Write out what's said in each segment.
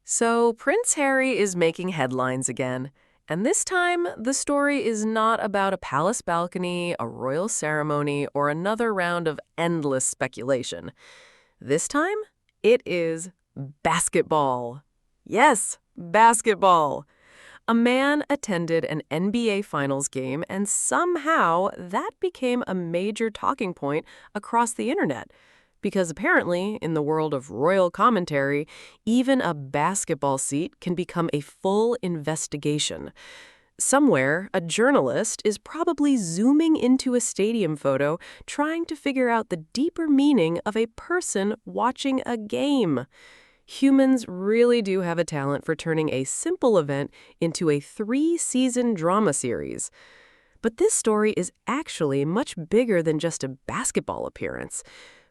So, Prince Harry is making headlines again. And this time, the story is not about a palace balcony, a royal ceremony, or another round of endless speculation. This time, it is basketball. Yes, basketball. A man attended an NBA Finals game, and somehow that became a major talking point across the internet. Because apparently, in the world of royal commentary, even a basketball seat can become a full investigation. Somewhere, a journalist is probably zooming into a stadium photo, trying to figure out the deeper meaning of a person watching a game. Humans really do have a talent for turning a simple event into a three-season drama series. But this story is actually much bigger than just a basketball appearance.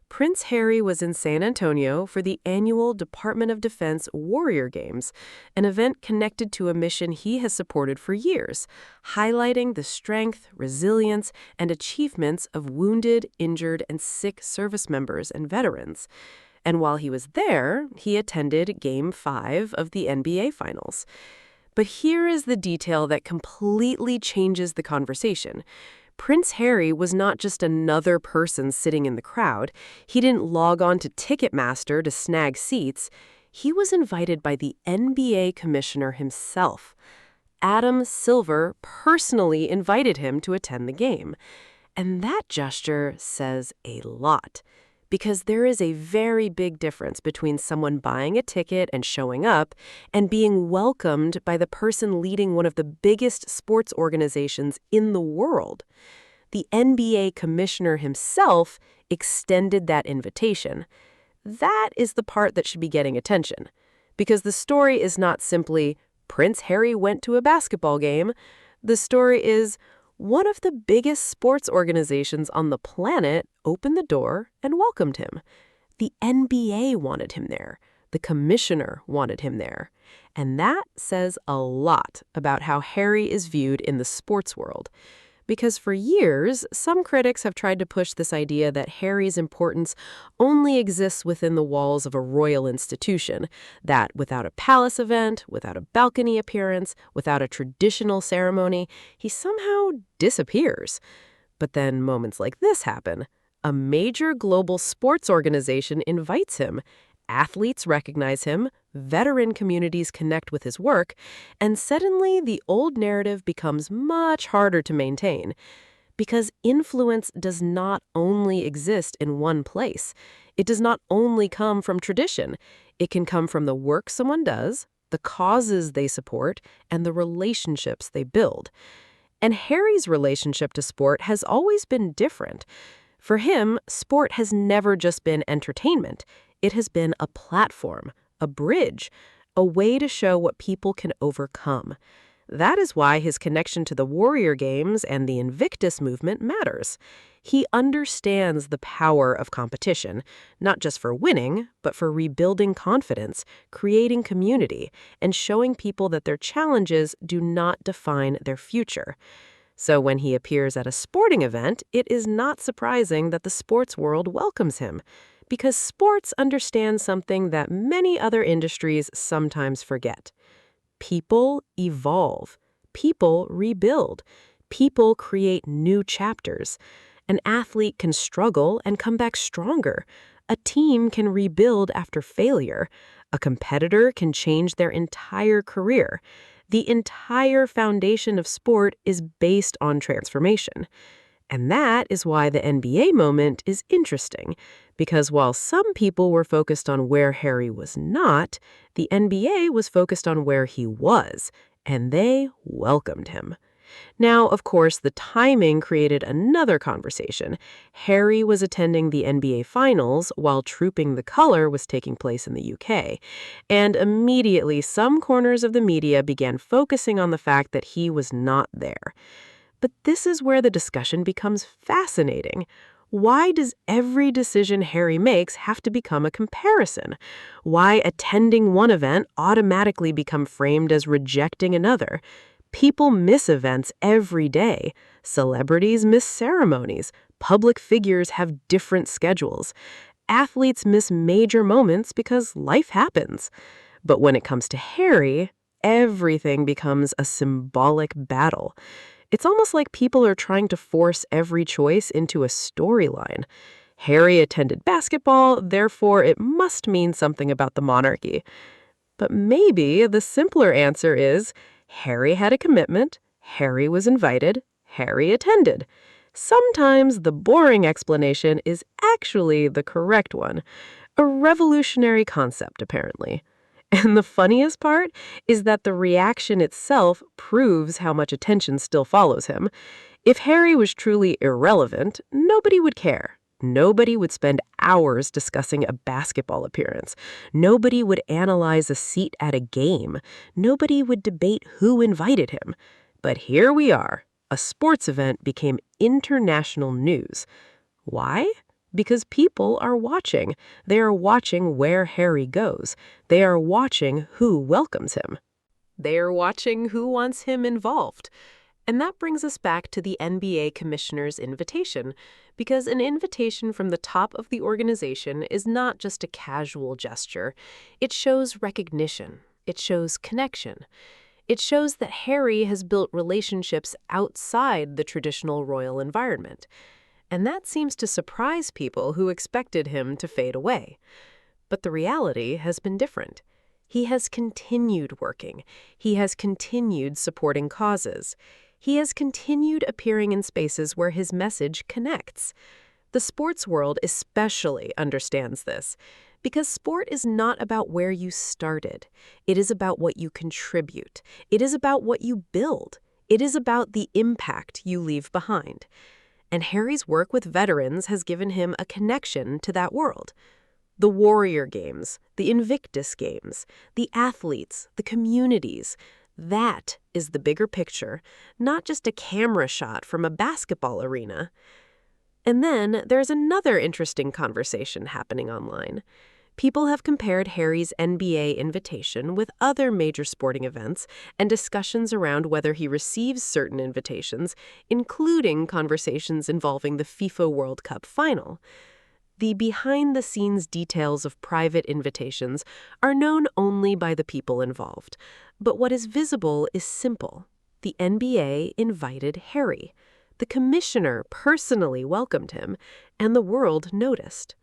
Prince Harry was in San Antonio for the annual Department of Defense Warrior Games, an event connected to a mission he has supported for years, highlighting the strength, resilience, and achievements of wounded, injured, and sick service members and veterans. And while he was there, he attended Game 5 of the NBA Finals. But here is the detail that completely changes the conversation. Prince Harry was not just another person sitting in the crowd. He didn't log on to Ticketmaster to snag seats. He was invited by the NBA commissioner himself. Adam Silver personally invited him to attend the game. And that gesture says a lot. Because there is a very big difference between someone buying a ticket and showing up and being welcomed by the person leading one of the biggest sports organizations in the world. The NBA commissioner himself extended that invitation. That is the part that should be getting attention. Because the story is not simply, Prince Harry went to a basketball game. The story is, one of the biggest sports organizations on the planet opened the door and welcomed him. The NBA wanted him there. The commissioner wanted him there. And that says a lot about how Harry is viewed in the sports world. Because for years, some critics have tried to push this idea that Harry's importance only exists within the walls of a royal institution, that without a palace event, without a balcony appearance, without a traditional ceremony, he somehow disappears. But then moments like this happen. A major global sports organization invites him. Athletes recognize him, veteran communities connect with his work, and suddenly the old narrative becomes much harder to maintain. Because influence does not only exist in one place. It does not only come from tradition. It can come from the work someone does, the causes they support, and the relationships they build. And Harry's relationship to sport has always been different. For him, sport has never just been entertainment. It has been a platform, a bridge, a way to show what people can overcome. That is why his connection to the Warrior Games and the Invictus movement matters. He understands the power of competition, not just for winning, but for rebuilding confidence, creating community, and showing people that their challenges do not define their future. So when he appears at a sporting event, it is not surprising that the sports world welcomes him. Because sports understand something that many other industries sometimes forget. People evolve. People rebuild. People create new chapters. An athlete can struggle and come back stronger. A team can rebuild after failure. A competitor can change their entire career. The entire foundation of sport is based on transformation. And that is why the NBA moment is interesting, because while some people were focused on where Harry was not, the NBA was focused on where he was, and they welcomed him. Now, of course, the timing created another conversation. Harry was attending the NBA Finals while Trooping the Color was taking place in the UK. And immediately, some corners of the media began focusing on the fact that he was not there. But this is where the discussion becomes fascinating. Why does every decision Harry makes have to become a comparison? Why attending one event automatically become framed as rejecting another? People miss events every day. Celebrities miss ceremonies. Public figures have different schedules. Athletes miss major moments because life happens. But when it comes to Harry, everything becomes a symbolic battle. It's almost like people are trying to force every choice into a storyline. Harry attended basketball, therefore it must mean something about the monarchy. But maybe the simpler answer is Harry had a commitment, Harry was invited, Harry attended. Sometimes the boring explanation is actually the correct one. A revolutionary concept, apparently. And the funniest part is that the reaction itself proves how much attention still follows him. If Harry was truly irrelevant, nobody would care. Nobody would spend hours discussing a basketball appearance. Nobody would analyze a seat at a game. Nobody would debate who invited him. But here we are. A sports event became international news. Why? Because people are watching. They are watching where Harry goes. They are watching who welcomes him. They are watching who wants him involved. And that brings us back to the NBA commissioner's invitation, because an invitation from the top of the organization is not just a casual gesture. It shows recognition. It shows connection. It shows that Harry has built relationships outside the traditional royal environment. And that seems to surprise people who expected him to fade away. But the reality has been different. He has continued working. He has continued supporting causes. He has continued appearing in spaces where his message connects. The sports world especially understands this, because sport is not about where you started. It is about what you contribute. It is about what you build. It is about the impact you leave behind. And Harry's work with veterans has given him a connection to that world. The Warrior Games, the Invictus Games, the athletes, the communities, that is the bigger picture, not just a camera shot from a basketball arena. And then there's another interesting conversation happening online. People have compared Harry's NBA invitation with other major sporting events and discussions around whether he receives certain invitations, including conversations involving the FIFA World Cup final. The behind-the-scenes details of private invitations are known only by the people involved. But what is visible is simple. The NBA invited Harry. The commissioner personally welcomed him, and the world noticed.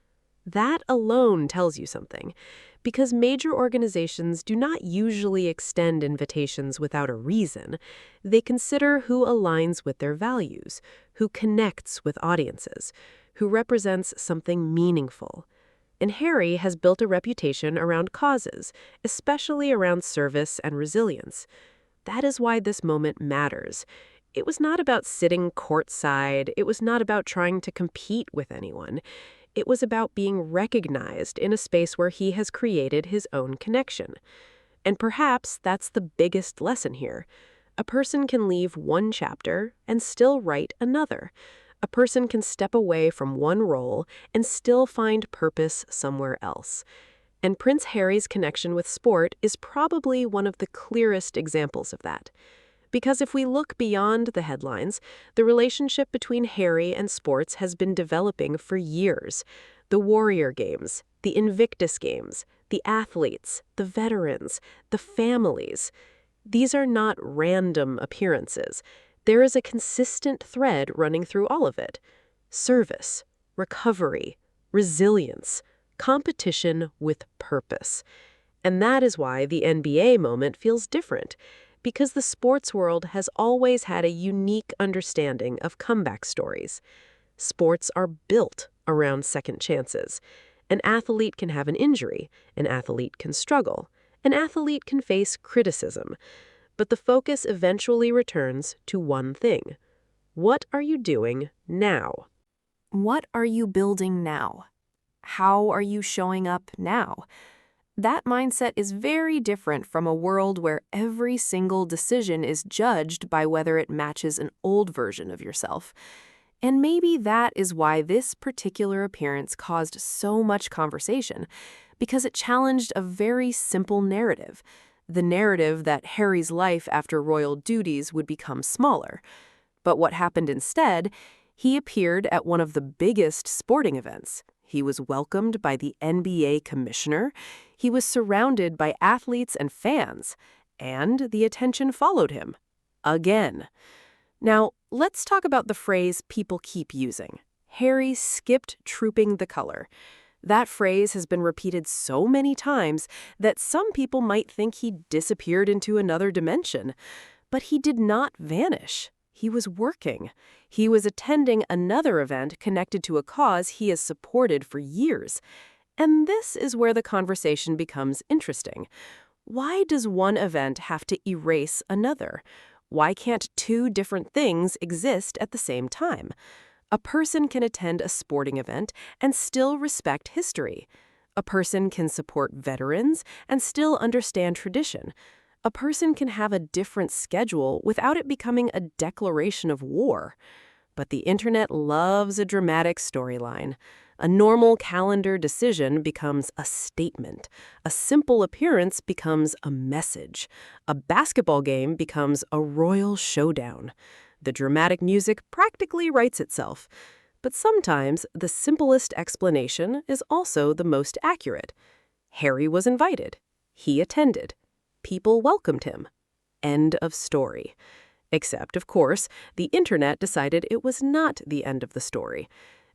That alone tells you something, because major organizations do not usually extend invitations without a reason. They consider who aligns with their values, who connects with audiences, who represents something meaningful. And Harry has built a reputation around causes, especially around service and resilience. That is why this moment matters. It was not about sitting courtside. It was not about trying to compete with anyone. It was about being recognized in a space where he has created his own connection. And perhaps that's the biggest lesson here. A person can leave one chapter and still write another. A person can step away from one role and still find purpose somewhere else. And Prince Harry's connection with sport is probably one of the clearest examples of that. Because if we look beyond the headlines, the relationship between Harry and sports has been developing for years. The Warrior Games, the Invictus Games, the athletes, the veterans, the families. These are not random appearances. There is a consistent thread running through all of it. Service, recovery, resilience, competition with purpose. And that is why the NBA moment feels different, because the sports world has always had a unique understanding of comeback stories. Sports are built around second chances. An athlete can have an injury, an athlete can struggle, an athlete can face criticism. But the focus eventually returns to one thing. What are you doing now? What are you building now? How are you showing up now? That mindset is very different from a world where every single decision is judged by whether it matches an old version of yourself. And maybe that is why this particular appearance caused so much conversation, because it challenged a very simple narrative. The narrative that Harry's life after royal duties would become smaller. But what happened instead? He appeared at one of the biggest sporting events. He was welcomed by the NBA commissioner. He was surrounded by athletes and fans. And the attention followed him. Again. Now, let's talk about the phrase people keep using. Harry skipped trooping the color. That phrase has been repeated so many times that some people might think he disappeared into another dimension. But he did not vanish. He was working. He was attending another event connected to a cause he has supported for years. And this is where the conversation becomes interesting. Why does one event have to erase another? Why can't two different things exist at the same time? A person can attend a sporting event and still respect history. A person can support veterans and still understand tradition. A person can have a different schedule without it becoming a declaration of war. But the internet loves a dramatic storyline. A normal calendar decision becomes a statement. A simple appearance becomes a message. A basketball game becomes a royal showdown. The dramatic music practically writes itself. But sometimes the simplest explanation is also the most accurate. Harry was invited. He attended. People welcomed him. End of story. Except, of course, the internet decided it was not the end of the story.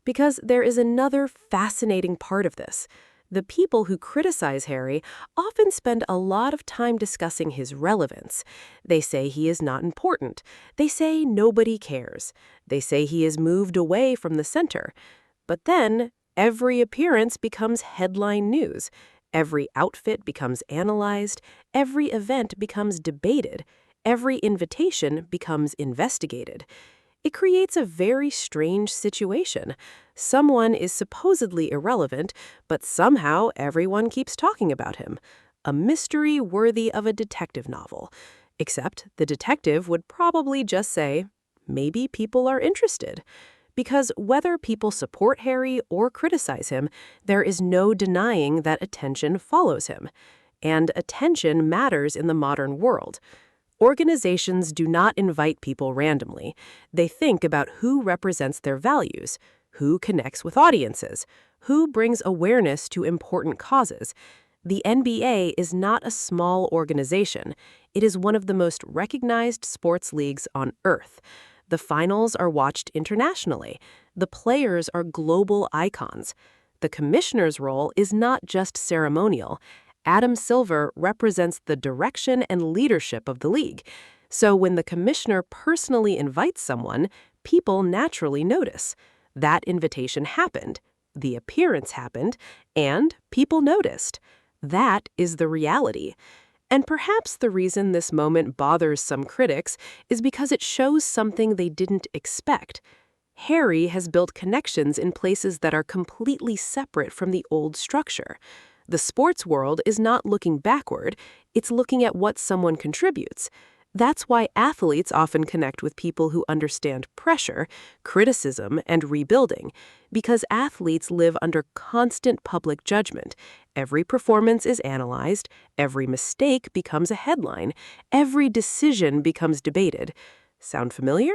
Because there is another fascinating part of this. The people who criticize Harry often spend a lot of time discussing his relevance. They say he is not important. They say nobody cares. They say he has moved away from the center. But then, every appearance becomes headline news. Every outfit becomes analyzed. Every event becomes debated. Every invitation becomes investigated. It creates a very strange situation. Someone is supposedly irrelevant, but somehow everyone keeps talking about him. A mystery worthy of a detective novel. Except the detective would probably just say, maybe people are interested. Because whether people support Harry or criticize him, there is no denying that attention follows him. And attention matters in the modern world. Organizations do not invite people randomly. They think about who represents their values, who connects with audiences, who brings awareness to important causes. The NBA is not a small organization. It is one of the most recognized sports leagues on Earth. The finals are watched internationally. The players are global icons. The commissioner's role is not just ceremonial. Adam Silver represents the direction and leadership of the league. So when the commissioner personally invites someone, people naturally notice. That invitation happened, the appearance happened, and people noticed. That is the reality. And perhaps the reason this moment bothers some critics is because it shows something they didn't expect. Harry has built connections in places that are completely separate from the old structure. The sports world is not looking backward, it's looking at what someone contributes. That's why athletes often connect with people who understand pressure, criticism, and rebuilding, because athletes live under constant public judgment. Every performance is analyzed, every mistake becomes a headline, every decision becomes debated. Sound familiar?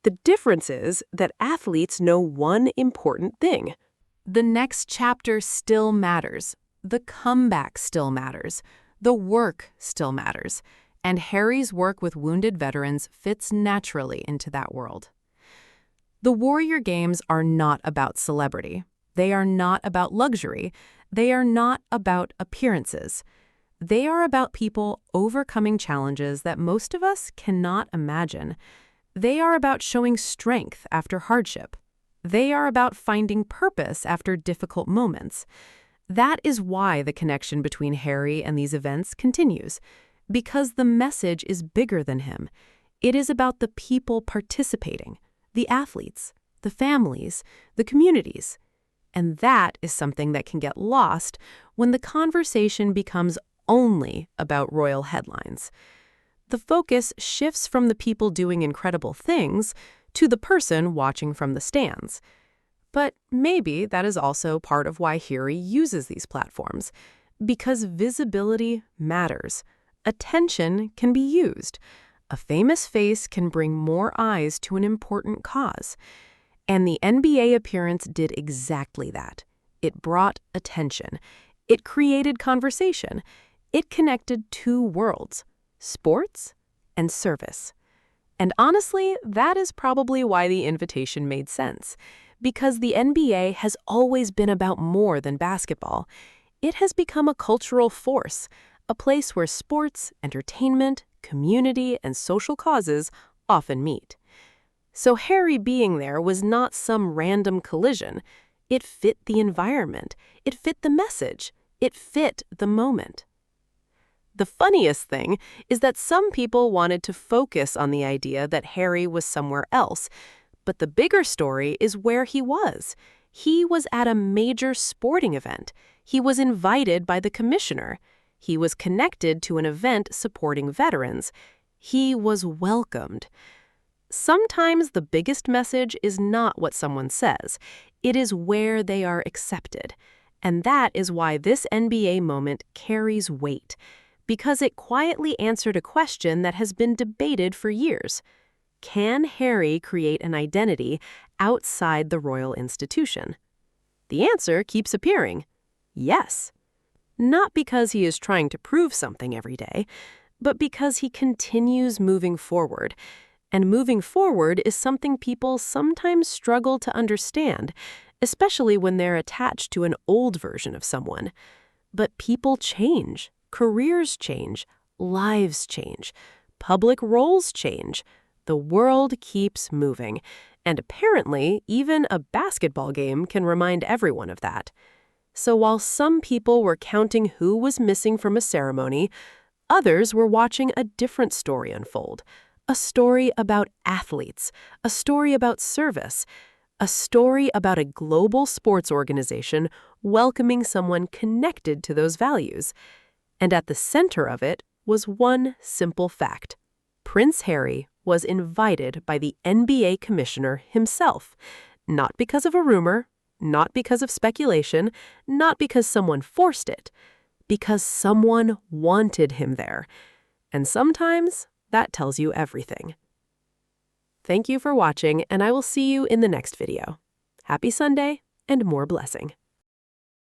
The difference is that athletes know one important thing. The next chapter still matters. The comeback still matters. The work still matters. And Harry's work with wounded veterans fits naturally into that world. The Warrior Games are not about celebrity. They are not about luxury. They are not about appearances. They are about people overcoming challenges that most of us cannot imagine. They are about showing strength after hardship. They are about finding purpose after difficult moments. That is why the connection between Harry and these events continues, because the message is bigger than him. It is about the people participating, the athletes, the families, the communities. And that is something that can get lost when the conversation becomes only about royal headlines. The focus shifts from the people doing incredible things to the person watching from the stands. But maybe that is also part of why Harry uses these platforms, because visibility matters. Attention can be used. A famous face can bring more eyes to an important cause. And the NBA appearance did exactly that. It brought attention. It created conversation. It connected two worlds, sports and service. And honestly, that is probably why the invitation made sense. Because the NBA has always been about more than basketball. It has become a cultural force, a place where sports, entertainment, community, and social causes often meet. So Harry being there was not some random collision. It fit the environment. It fit the message. It fit the moment. The funniest thing is that some people wanted to focus on the idea that Harry was somewhere else, but the bigger story is where he was. He was at a major sporting event. He was invited by the commissioner. He was connected to an event supporting veterans. He was welcomed. Sometimes the biggest message is not what someone says. It is where they are accepted. And that is why this NBA moment carries weight, because it quietly answered a question that has been debated for years. Can Harry create an identity outside the royal institution? The answer keeps appearing. Yes. Not because he is trying to prove something every day, but because he continues moving forward. And moving forward is something people sometimes struggle to understand, especially when they're attached to an old version of someone. But people change, careers change, lives change, public roles change. The world keeps moving, and apparently even a basketball game can remind everyone of that. So while some people were counting who was missing from a ceremony, others were watching a different story unfold. A story about athletes, a story about service, a story about a global sports organization welcoming someone connected to those values. And at the center of it was one simple fact. Prince Harry was invited by the NBA commissioner himself, not because of a rumor, not because of speculation, not because someone forced it, because someone wanted him there. And sometimes that tells you everything. Thank you for watching, and I will see you in the next video. Happy Sunday and more blessing.